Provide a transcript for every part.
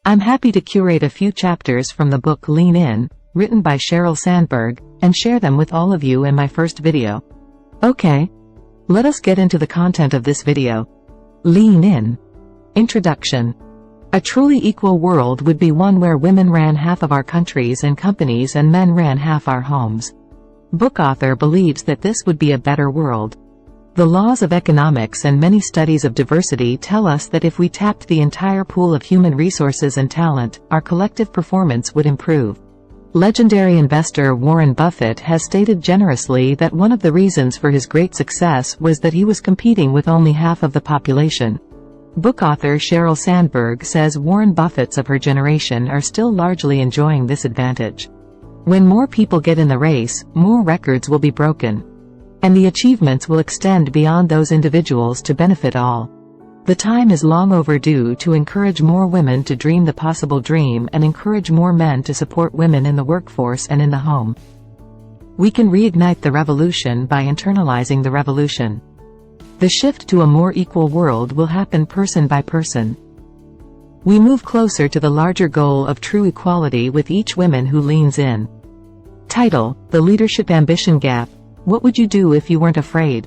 I'm happy to curate a few chapters from the book Lean In, written by Sheryl Sandberg, and share them with all of you in my first video. Okay. Let us get into the content of this video. Lean In. Introduction. A truly equal world would be one where women ran half of our countries and companies and men ran half our homes. Book author believes that this would be a better world. The laws of economics and many studies of diversity tell us that if we tapped the entire pool of human resources and talent, our collective performance would improve. Legendary investor Warren Buffett has stated generously that one of the reasons for his great success was that he was competing with only half of the population. Book author Sheryl Sandberg says Warren Buffetts of her generation are still largely enjoying this advantage. When more people get in the race, more records will be broken. And the achievements will extend beyond those individuals to benefit all. The time is long overdue to encourage more women to dream the possible dream and encourage more men to support women in the workforce and in the home. We can reignite the revolution by internalizing the revolution. The shift to a more equal world will happen person by person. We move closer to the larger goal of true equality with each woman who leans in. Title: The Leadership Ambition Gap. What would you do if you weren't afraid?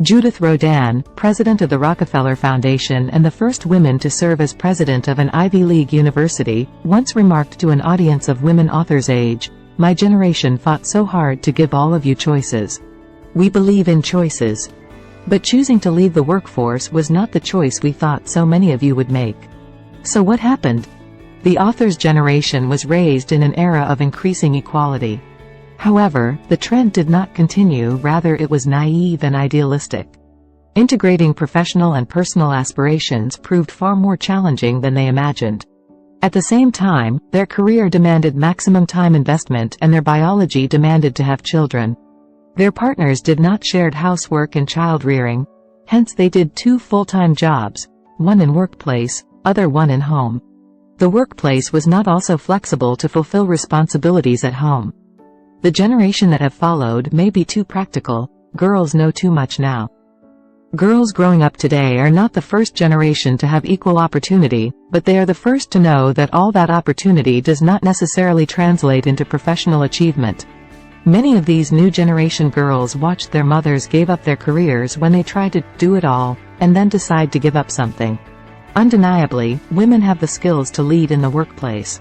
Judith Rodin, president of the Rockefeller Foundation and the first woman to serve as president of an Ivy League university, once remarked to an audience of women authors age, "My generation fought so hard to give all of you choices. We believe in choices. But choosing to leave the workforce was not the choice we thought so many of you would make." So what happened? The author's generation was raised in an era of increasing equality. However, the trend did not continue, rather it was naive and idealistic. Integrating professional and personal aspirations proved far more challenging than they imagined. At the same time, their career demanded maximum time investment and their biology demanded to have children. Their partners did not share housework and child rearing, hence they did 2 full-time jobs, one in workplace, other one in home. The workplace was not also flexible to fulfill responsibilities at home. The generation that have followed may be too practical. Girls know too much now. Girls growing up today are not the first generation to have equal opportunity, but they are the first to know that all that opportunity does not necessarily translate into professional achievement. Many of these new generation girls watched their mothers give up their careers when they tried to do it all, and then decide to give up something. Undeniably, women have the skills to lead in the workplace.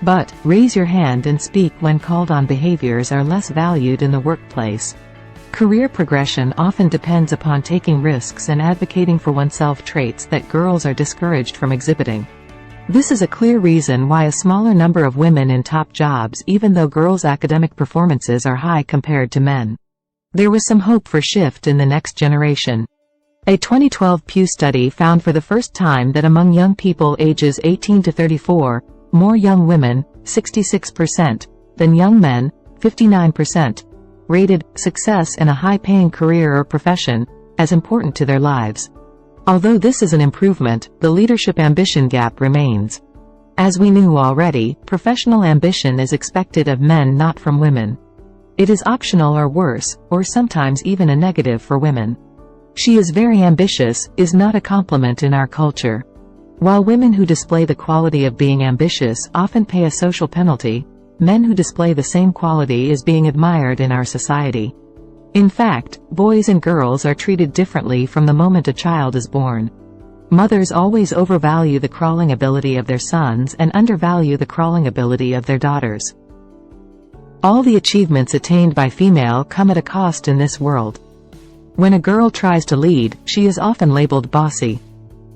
But, raise your hand and speak when called on behaviors are less valued in the workplace. Career progression often depends upon taking risks and advocating for oneself, traits that girls are discouraged from exhibiting. This is a clear reason why a smaller number of women in top jobs, even though girls' academic performances are high compared to men. There was some hope for shift in the next generation. A 2012 Pew study found for the first time that among young people ages 18 to 34, more young women, 66%, than young men, 59%, rated success in a high-paying career or profession as important to their lives. Although this is an improvement, the leadership ambition gap remains. As we knew already, professional ambition is expected of men, not from women. It is optional or worse, or sometimes even a negative for women. "She is very ambitious" is not a compliment in our culture. While women who display the quality of being ambitious often pay a social penalty, men who display the same quality is being admired in our society. In fact, boys and girls are treated differently from the moment a child is born. Mothers always overvalue the crawling ability of their sons and undervalue the crawling ability of their daughters. All the achievements attained by female come at a cost in this world. When a girl tries to lead, she is often labeled bossy.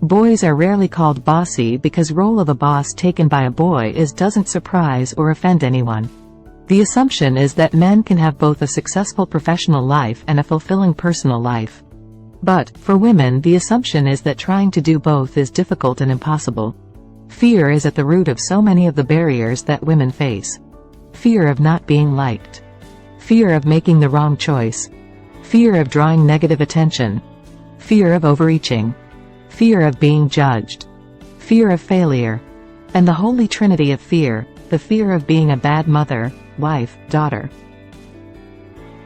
Boys are rarely called bossy because role of a boss taken by a boy doesn't surprise or offend anyone. The assumption is that men can have both a successful professional life and a fulfilling personal life. But, for women, the assumption is that trying to do both is difficult and impossible. Fear is at the root of so many of the barriers that women face. Fear of not being liked. Fear of making the wrong choice. Fear of drawing negative attention. Fear of overreaching. Fear of being judged. Fear of failure. And the holy trinity of fear, the fear of being a bad mother, wife, daughter.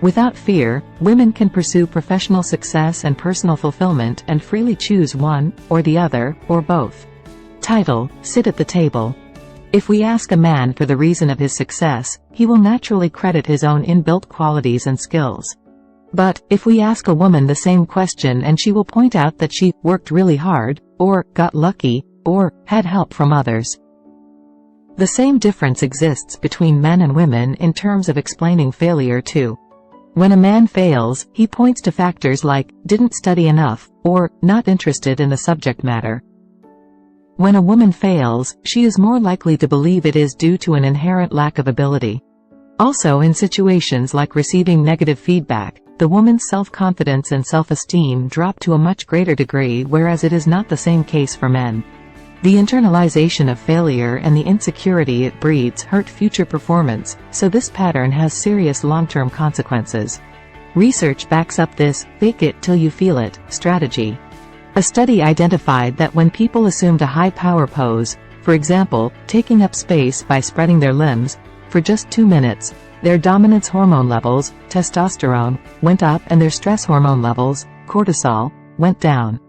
Without fear, women can pursue professional success and personal fulfillment and freely choose one, or the other, or both. Title: Sit at the Table. If we ask a man for the reason of his success, he will naturally credit his own inbuilt qualities and skills. But, if we ask a woman the same question and she will point out that she worked really hard, or got lucky, or had help from others. The same difference exists between men and women in terms of explaining failure too. When a man fails, he points to factors like, didn't study enough, or, not interested in the subject matter. When a woman fails, she is more likely to believe it is due to an inherent lack of ability. Also, in situations like receiving negative feedback, the woman's self-confidence and self-esteem drop to a much greater degree, whereas it is not the same case for men. The internalization of failure and the insecurity it breeds hurt future performance, so this pattern has serious long-term consequences. Research backs up this "fake it till you feel it" strategy. A study identified that when people assumed a high power pose, for example, taking up space by spreading their limbs, for just 2 minutes, their dominance hormone levels, testosterone, went up and their stress hormone levels, cortisol, went down.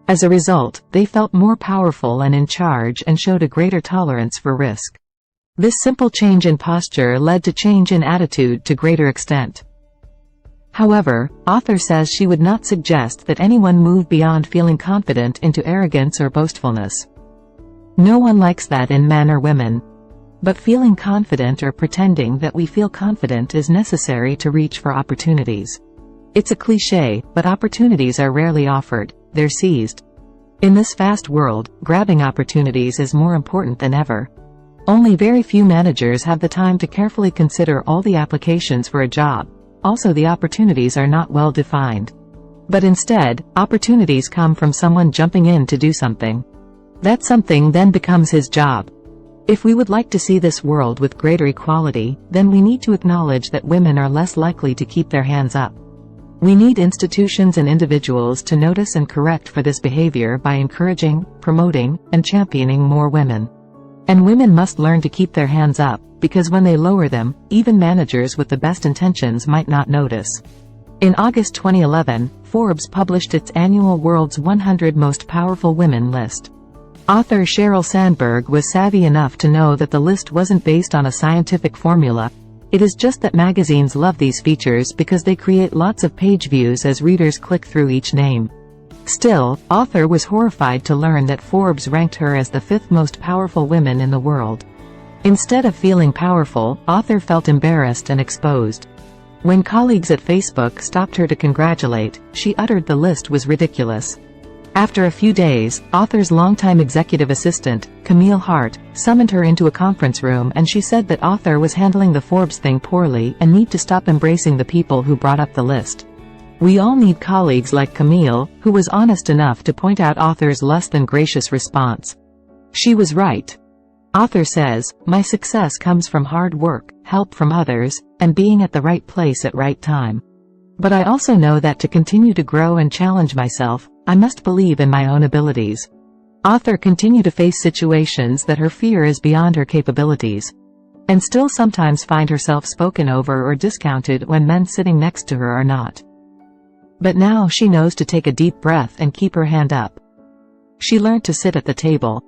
As a result, they felt more powerful and in charge and showed a greater tolerance for risk. This simple change in posture led to change in attitude to greater extent. However, author says she would not suggest that anyone move beyond feeling confident into arrogance or boastfulness. No one likes that in men or women. But feeling confident or pretending that we feel confident is necessary to reach for opportunities. It's a cliché, but opportunities are rarely offered, they're seized. In this fast world, grabbing opportunities is more important than ever. Only very few managers have the time to carefully consider all the applications for a job. Also, the opportunities are not well defined. But instead, opportunities come from someone jumping in to do something. That something then becomes his job. If we would like to see this world with greater equality, then we need to acknowledge that women are less likely to keep their hands up. We need institutions and individuals to notice and correct for this behavior by encouraging, promoting, and championing more women. And women must learn to keep their hands up, because when they lower them, even managers with the best intentions might not notice. In August 2011, Forbes published its annual World's 100 Most Powerful Women list. Author Sheryl Sandberg was savvy enough to know that the list wasn't based on a scientific formula. It is just that magazines love these features because they create lots of page views as readers click through each name. Still, author was horrified to learn that Forbes ranked her as the 5th most powerful woman in the world. Instead of feeling powerful, author felt embarrassed and exposed. When colleagues at Facebook stopped her to congratulate, she uttered the list was ridiculous. After a few days, author's longtime executive assistant, Camille Hart, summoned her into a conference room and she said that author was handling the Forbes thing poorly and need to stop embracing the people who brought up the list. We all need colleagues like Camille, who was honest enough to point out author's less than gracious response. She was right. Author says, "My success comes from hard work, help from others, and being at the right place at right time. But I also know that to continue to grow and challenge myself, I must believe in my own abilities." Author continued to face situations that her fear is beyond her capabilities. And still sometimes find herself spoken over or discounted when men sitting next to her are not. But now she knows to take a deep breath and keep her hand up. She learned to sit at the table.